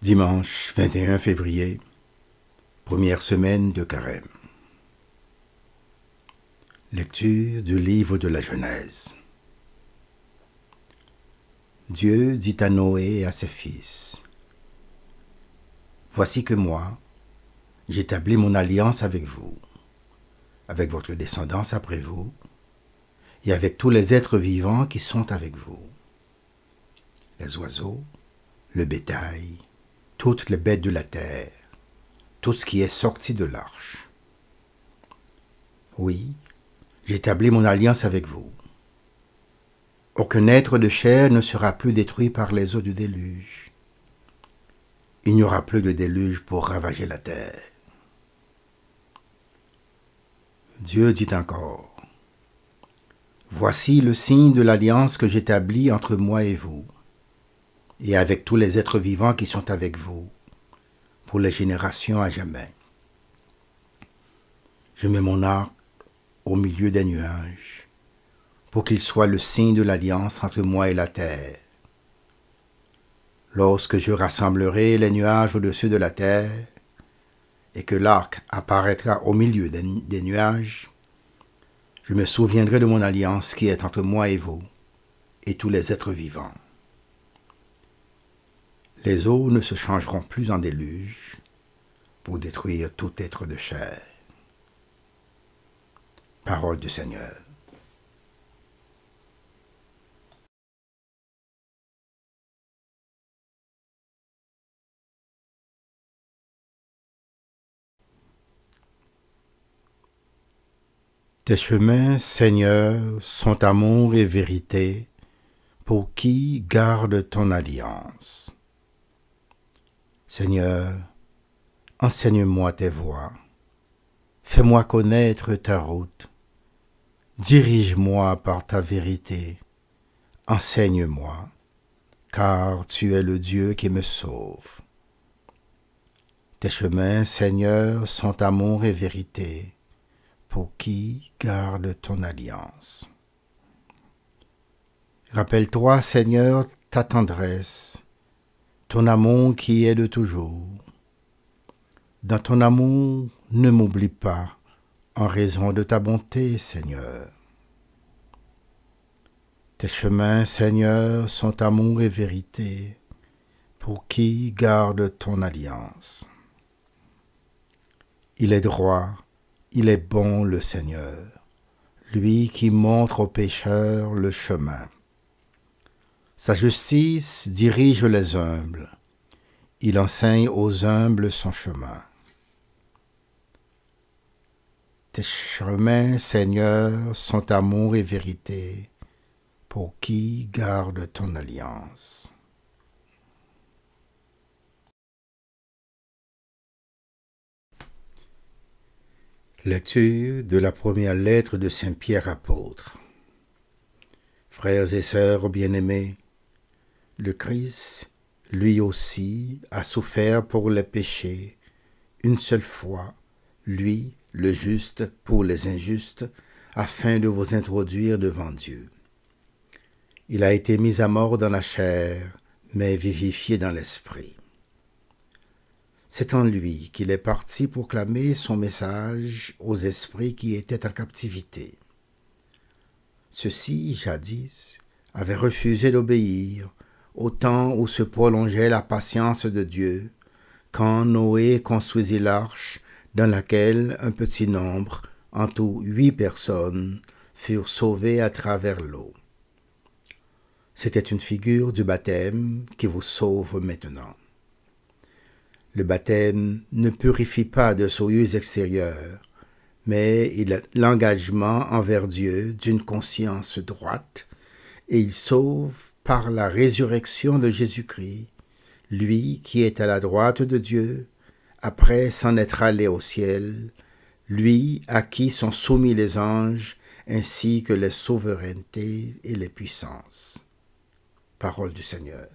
Dimanche 21 février, première semaine de Carême. Lecture du livre de la Genèse. Dieu dit à Noé et à ses fils, « Voici que moi, j'établis mon alliance avec vous, avec votre descendance après vous, et avec tous les êtres vivants qui sont avec vous, les oiseaux, le bétail, toutes les bêtes de la terre, tout ce qui est sorti de l'arche. Oui, j'établis mon alliance avec vous. Aucun être de chair ne sera plus détruit par les eaux du déluge. Il n'y aura plus de déluge pour ravager la terre. Dieu dit encore, « Voici le signe de l'alliance que j'établis entre moi et vous, et avec tous les êtres vivants qui sont avec vous, pour les générations à jamais. Je mets mon arc au milieu des nuages, pour qu'il soit le signe de l'alliance entre moi et la terre. Lorsque je rassemblerai les nuages au-dessus de la terre, et que l'arc apparaîtra au milieu des nuages, je me souviendrai de mon alliance qui est entre moi et vous, et tous les êtres vivants. Les eaux ne se changeront plus en déluge pour détruire tout être de chair. » Parole du Seigneur. Tes chemins, Seigneur, sont amour et vérité pour qui garde ton alliance. Seigneur, enseigne-moi tes voies, fais-moi connaître ta route, dirige-moi par ta vérité, enseigne-moi, car tu es le Dieu qui me sauve. Tes chemins, Seigneur, sont amour et vérité pour qui garde ton alliance. Rappelle-toi, Seigneur, ta tendresse, ton amour qui est de toujours. Dans ton amour, ne m'oublie pas, en raison de ta bonté, Seigneur. Tes chemins, Seigneur, sont amour et vérité, pour qui garde ton alliance. Il est droit, il est bon le Seigneur, lui qui montre aux pécheurs le chemin. Sa justice dirige les humbles, il enseigne aux humbles son chemin. Tes chemins, Seigneur, sont amour et vérité, pour qui garde ton alliance. Lecture de la première lettre de Saint Pierre apôtre. Frères et sœurs bien-aimés, le Christ, lui aussi, a souffert pour les péchés, une seule fois, lui, le juste, pour les injustes, afin de vous introduire devant Dieu. Il a été mis à mort dans la chair, mais vivifié dans l'esprit. C'est en lui qu'il est parti proclamer son message aux esprits qui étaient en captivité. Ceux-ci, jadis, avaient refusé d'obéir au temps où se prolongeait la patience de Dieu, quand Noé construisit l'arche dans laquelle un petit nombre, en tout 8 personnes, furent sauvées à travers l'eau. C'était une figure du baptême qui vous sauve maintenant. Le baptême ne purifie pas de souillures extérieures, mais il est l'engagement envers Dieu d'une conscience droite, et il sauve par la résurrection de Jésus-Christ, lui qui est à la droite de Dieu, après s'en être allé au ciel, lui à qui sont soumis les anges, ainsi que les souverainetés et les puissances. Parole du Seigneur.